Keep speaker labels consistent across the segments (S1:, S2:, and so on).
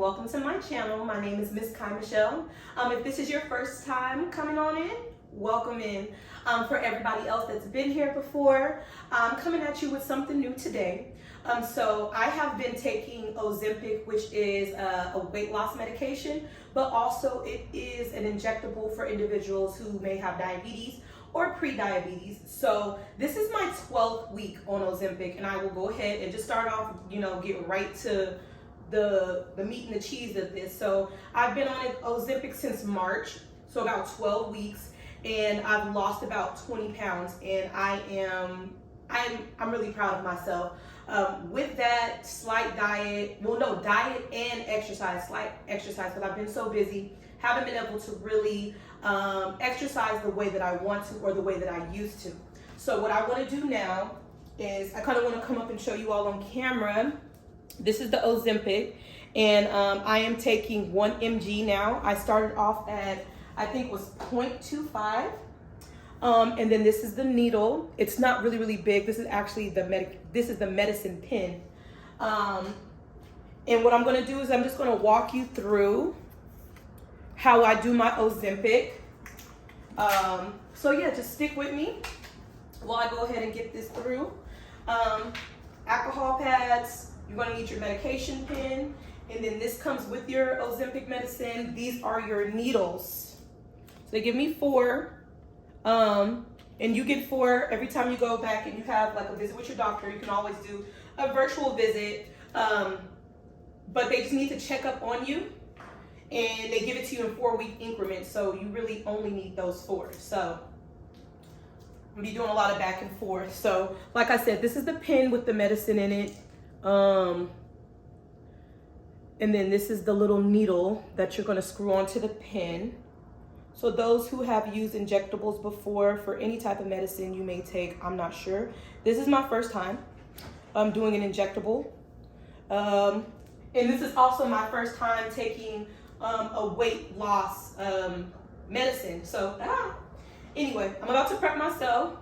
S1: welcome to my channel. My name is Miss Kai Michelle. If this is your first time coming on in, welcome in. For everybody else that's been here before, I'm coming at you with something new today. So I have been taking Ozempic, which is a weight loss medication, but also it is an injectable for individuals who may have diabetes or pre-diabetes. So this is my 12th week on Ozempic, and I will go ahead and just start off, get right to the meat and the cheese of this. So I've been on Ozempic since March, so about 12 weeks, and I've lost about 20 pounds, and I'm really proud of myself. With that slight diet, diet and exercise, slight exercise, because I've been so busy, haven't been able to really exercise the way that I want to or the way that I used to. So what I want to do now is I kind of want to come up and show you all on camera. This is the Ozempic, and I am taking 1 mg now. I started off at, I think it was 0.25. And then this is the needle. It's not really big. This is actually the medicine pen. And what I'm going to do is I'm just going to walk you through how I do my Ozempic. So yeah, just stick with me while I go ahead and get this through. Alcohol pads, you're going to need your medication pen, and then this comes with your Ozempic medicine. These are your needles. So they give me 4. And you get 4 every time you go back and you have like a visit with your doctor. You can always do a virtual visit, but they just need to check up on you, and they give it to you in 4-week increments. So you really only need those 4. So I'm gonna be doing a lot of back and forth. So like I said, this is the pen with the medicine in it. And then this is the little needle that you're gonna screw onto the pen. So those who have used injectables before for any type of medicine you may take, I'm not sure. This is my first time doing an injectable. And this is also my first time taking a weight loss medicine. So anyway, I'm about to prep myself.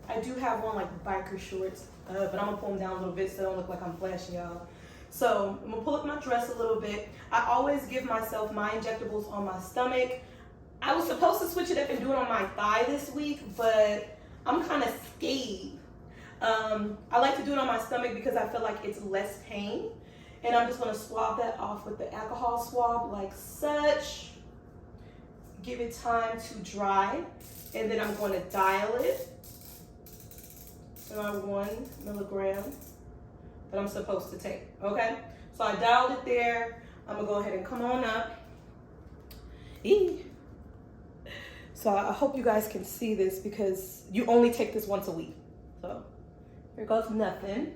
S1: I do have on like biker shorts, but I'm gonna pull them down a little bit so I don't look like I'm flashing y'all. So I'm gonna pull up my dress a little bit. I always give myself my injectables on my stomach. I was supposed to switch it up and do it on my thigh this week, but I'm kind of scared. I like to do it on my stomach because I feel like it's less pain. And I'm just gonna swab that off with the alcohol swab like such. Give it time to dry. And then I'm gonna dial it. Around 1 milligram that I'm supposed to take, okay? So I dialed it there. I'm gonna go ahead and come on up. So I hope you guys can see this because you only take this once a week. So here goes nothing.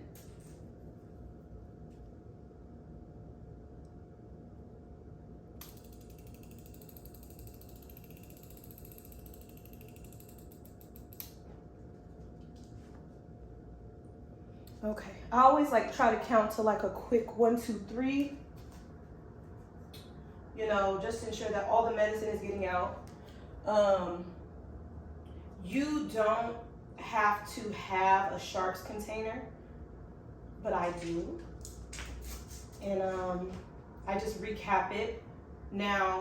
S1: Okay, I always like try to count to like a quick 1, 2, 3. Just to ensure that all the medicine is getting out. You don't have to have a sharps container, but I do. And I just recap it. Now,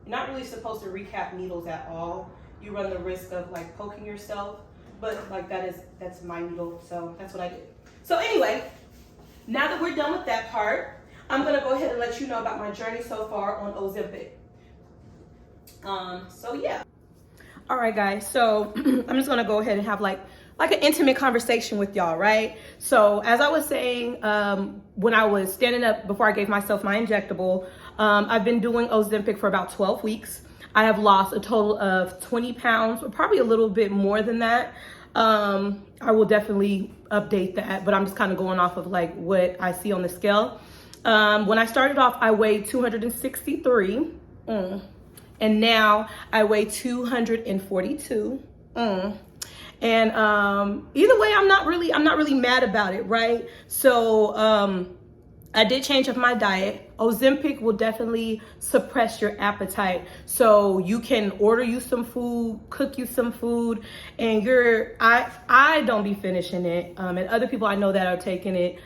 S1: you're not really supposed to recap needles at all. You run the risk of like poking yourself, but like that's my needle, so that's what I did. So anyway, now that we're done with that part, I'm gonna go ahead and let you know about my journey so far on Ozempic. So yeah. All right, guys. So I'm just gonna go ahead and have like an intimate conversation with y'all, right? So as I was saying, when I was standing up before I gave myself my injectable, I've been doing Ozempic for about 12 weeks. I have lost a total of 20 pounds, or probably a little bit more than that. I will definitely update that, but I'm just kind of going off of like what I see on the scale. When I started off, I weighed 263, and now I weigh 242. And either way, I'm not really mad about it, right? So I did change up my diet. Ozempic will definitely suppress your appetite. So you can order you some food, cook you some food, and I don't be finishing it. And other people I know that are taking it,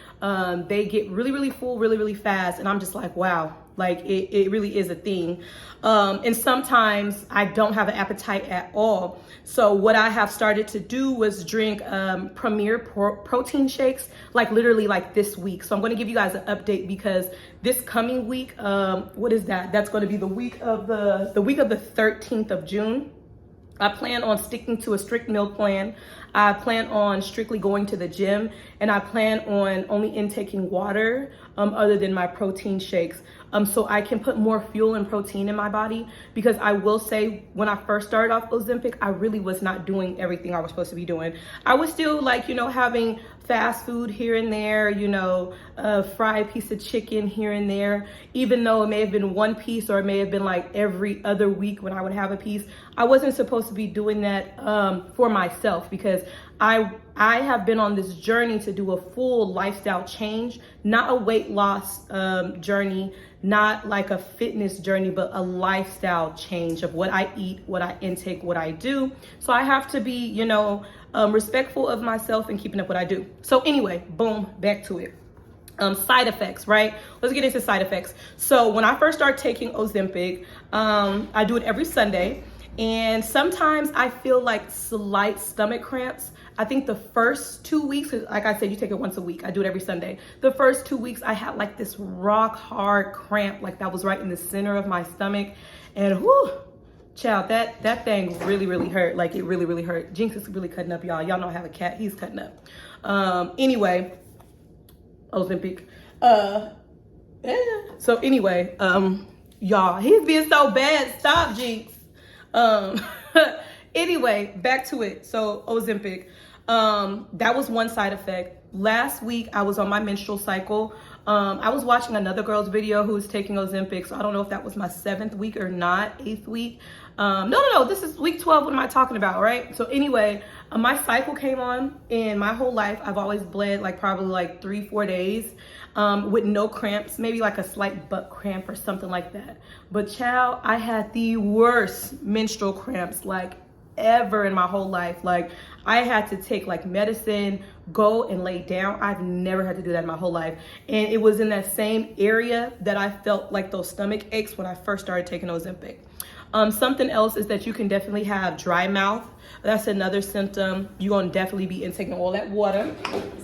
S1: they get really, really full, really, really fast. And I'm just like, wow, like it really is a thing. And sometimes I don't have an appetite at all. So what I have started to do was drink Premier protein shakes, like literally like this week. So I'm going to give you guys an update because this coming week, what is that? That's going to be the week of the 13th of June. I plan on sticking to a strict meal plan. I plan on strictly going to the gym, and I plan on only intaking water other than my protein shakes. So I can put more fuel and protein in my body, because I will say when I first started off Ozempic, I really was not doing everything I was supposed to be doing. I was still like, having fast food here and there, a fried piece of chicken here and there, even though it may have been one piece or it may have been like every other week when I would have a piece. I wasn't supposed to be doing that for myself, because I have been on this journey to do a full lifestyle change, not a weight loss journey, not like a fitness journey, but a lifestyle change of what I eat, what I intake, what I do. So I have to be, respectful of myself and keeping up what I do. So anyway, boom, back to it. Side effects, right? Let's get into side effects. So when I first started taking Ozempic, I do it every Sunday. And sometimes I feel like slight stomach cramps. I think the first 2 weeks, like I said, you take it once a week. I do it every Sunday. The first 2 weeks, I had like this rock hard cramp, like that was right in the center of my stomach. And whoo, child, that thing really, really hurt. Like it really, really hurt. Jinx is really cutting up, y'all. Y'all know I have a cat. He's cutting up. Anyway, Ozempic. So anyway, y'all, he's being so bad. Stop, Jinx. Anyway, back to it. So Ozempic, that was one side effect. Last week I was on my menstrual cycle. I was watching another girl's video who was taking Ozempic, so I don't know if that was my 7th week or not, 8th week. No, this is week 12. What am I talking about, right? So anyway, my cycle came on, and my whole life I've always bled like probably like 3-4 days with no cramps, maybe like a slight butt cramp or something like that. But child, I had the worst menstrual cramps like ever in my whole life. Like I had to take like medicine, go and lay down. I've never had to do that in my whole life. And it was in that same area that I felt like those stomach aches when I first started taking Ozempic. Something else is that you can definitely have dry mouth. That's another symptom. You're gonna definitely be intaking all that water.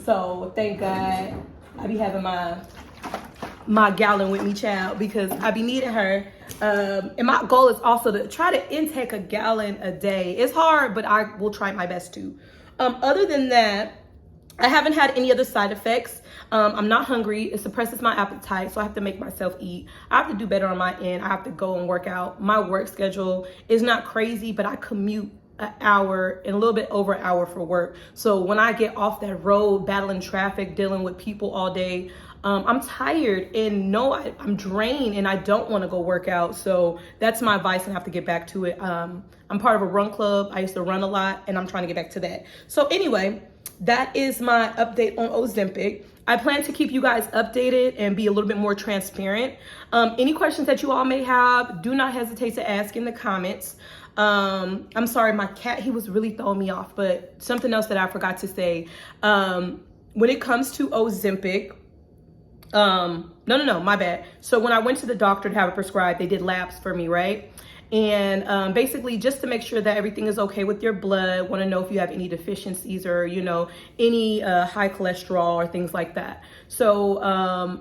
S1: So thank God I be having my gallon with me, child, because I be needing her. And my goal is also to try to intake a gallon a day. It's hard, but I will try my best to. Other than that, I haven't had any other side effects. I'm not hungry. It suppresses my appetite, so I have to make myself eat. I have to do better on my end. I have to go and work out. My work schedule is not crazy, but I commute an hour and a little bit over an hour for work. So when I get off that road, battling traffic, dealing with people all day, I'm tired and I'm drained and I don't want to go work out. So that's my advice, and I have to get back to it. I'm part of a run club. I used to run a lot, and I'm trying to get back to that. So anyway, that is my update on Ozempic. I plan to keep you guys updated and be a little bit more transparent. Any questions that you all may have, do not hesitate to ask in the comments. I'm sorry, my cat, he was really throwing me off, but something else that I forgot to say. When it comes to Ozempic, no, my bad. So when I went to the doctor to have it prescribed, they did labs for me, right? And basically just to make sure that everything is okay with your blood, want to know if you have any deficiencies or, any high cholesterol or things like that. So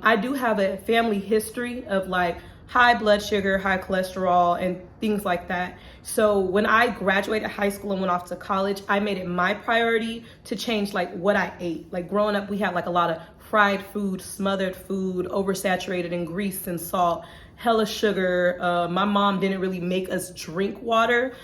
S1: I do have a family history of like high blood sugar, high cholesterol, and things like that. So when I graduated high school and went off to college, I made it my priority to change like what I ate. Like growing up, we had like a lot of fried food, smothered food, oversaturated in grease and salt, hella sugar. My mom didn't really make us drink water.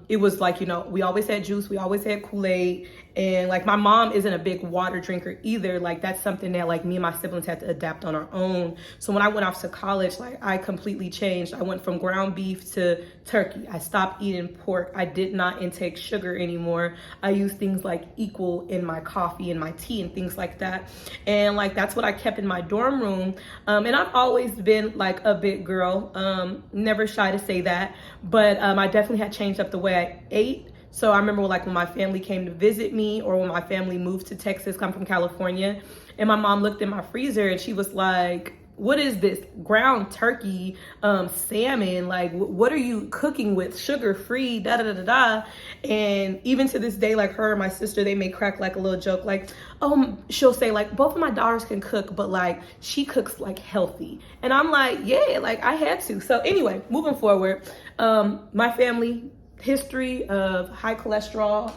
S1: It was like, we always had juice, we always had Kool-Aid, And like my mom isn't a big water drinker either. Like that's something that like me and my siblings had to adapt on our own. So when I went off to college, like I completely changed. I went from ground beef to turkey. I stopped eating pork. I did not intake sugar anymore. I used things like Equal in my coffee and my tea and things like that. And like that's what I kept in my dorm room. And I've always been like a big girl. Never shy to say that. But I definitely had changed up the way I ate. So I remember like when my family came to visit me, or when my family moved to Texas, come from California, and my mom looked in my freezer and she was like, what is this ground turkey, salmon? Like, what are you cooking with? Sugar free, da da da da da. And even to this day, like her and my sister, they may crack like a little joke, like, oh, she'll say like, both of my daughters can cook, but like she cooks like healthy. And I'm like, yeah, like I had to. So anyway, moving forward, my family history of high cholesterol,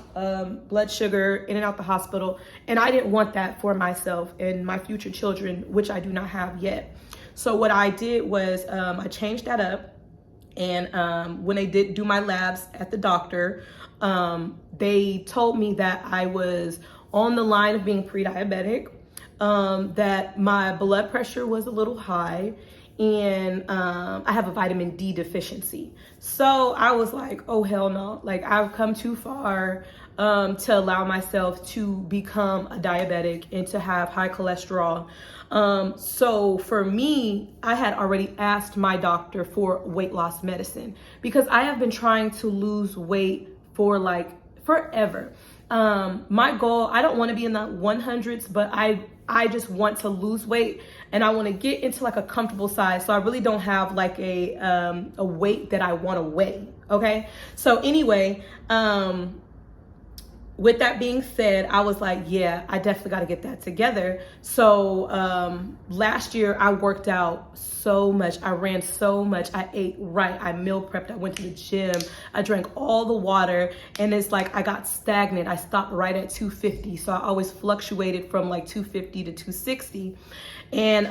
S1: blood sugar, in and out the hospital. And I didn't want that for myself and my future children, which I do not have yet. So what I did was I changed that up. And when they did do my labs at the doctor, they told me that I was on the line of being pre-diabetic, that my blood pressure was a little high, and I have a vitamin D deficiency. So I was like, oh hell no, like I've come too far to allow myself to become a diabetic and to have high cholesterol. So for me, I had already asked my doctor for weight loss medicine because I have been trying to lose weight for like forever. My goal, I don't want to be in the 100s, but I just want to lose weight and I want to get into like a comfortable size. So I really don't have like a weight that I want to weigh. Okay. So anyway, with that being said, I was like, yeah, I definitely got to get that together. So last year I worked out so much. I ran so much. I ate right. I meal prepped. I went to the gym. I drank all the water. And it's like I got stagnant. I stopped right at 250. So I always fluctuated from like 250 to 260. And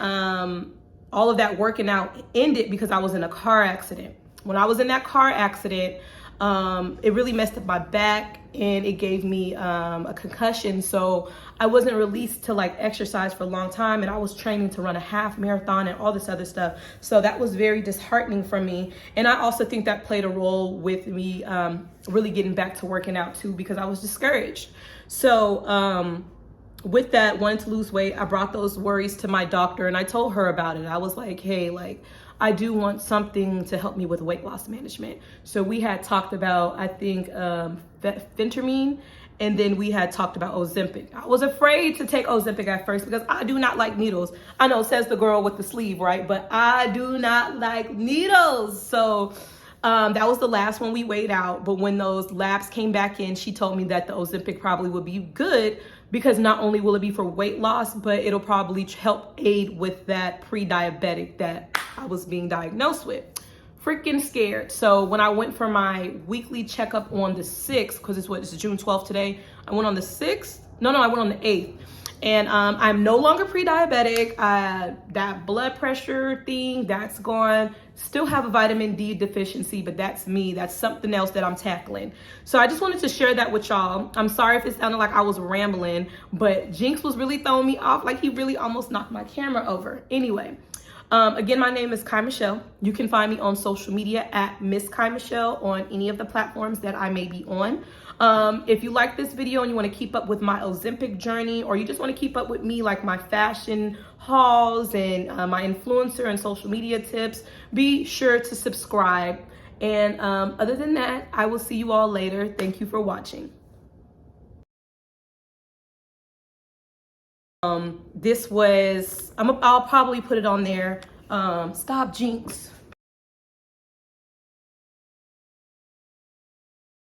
S1: all of that working out ended because I was in a car accident. When I was in that car accident, it really messed up my back and it gave me a concussion. So I wasn't released to like exercise for a long time, and I was training to run a half marathon and all this other stuff. So that was very disheartening for me. And I also think that played a role with me really getting back to working out too, because I was discouraged. So with that, wanting to lose weight, I brought those worries to my doctor and I told her about it. I was like, hey, like, I do want something to help me with weight loss management. So we had talked about, I think, phentermine, and then we had talked about Ozempic. I was afraid to take Ozempic at first because I do not like needles. I know, says the girl with the sleeve, right? But I do not like needles. So that was the last one we weighed out. But when those labs came back in, she told me that the Ozempic probably would be good because not only will it be for weight loss, but it'll probably help aid with that pre-diabetic that I was being diagnosed with. Freaking scared. So when I went for my weekly checkup on the 6th, because it's June 12th today, I went on the 6th. No, I went on the 8th. And I'm no longer pre-diabetic. That blood pressure thing, that's gone. Still have a vitamin D deficiency, but that's me. That's something else that I'm tackling. So I just wanted to share that with y'all. I'm sorry if it sounded like I was rambling, but Jinx was really throwing me off. Like he really almost knocked my camera over. Anyway, again, my name is Kai Michelle. You can find me on social media at Miss Kai Michelle on any of the platforms that I may be on. If you like this video and you want to keep up with my Ozempic journey, or you just want to keep up with me, like my fashion hauls and my influencer and social media tips, be sure to subscribe. And other than that, I will see you all later. Thank you for watching. This was, I'll probably put it on there. Stop, Jinx.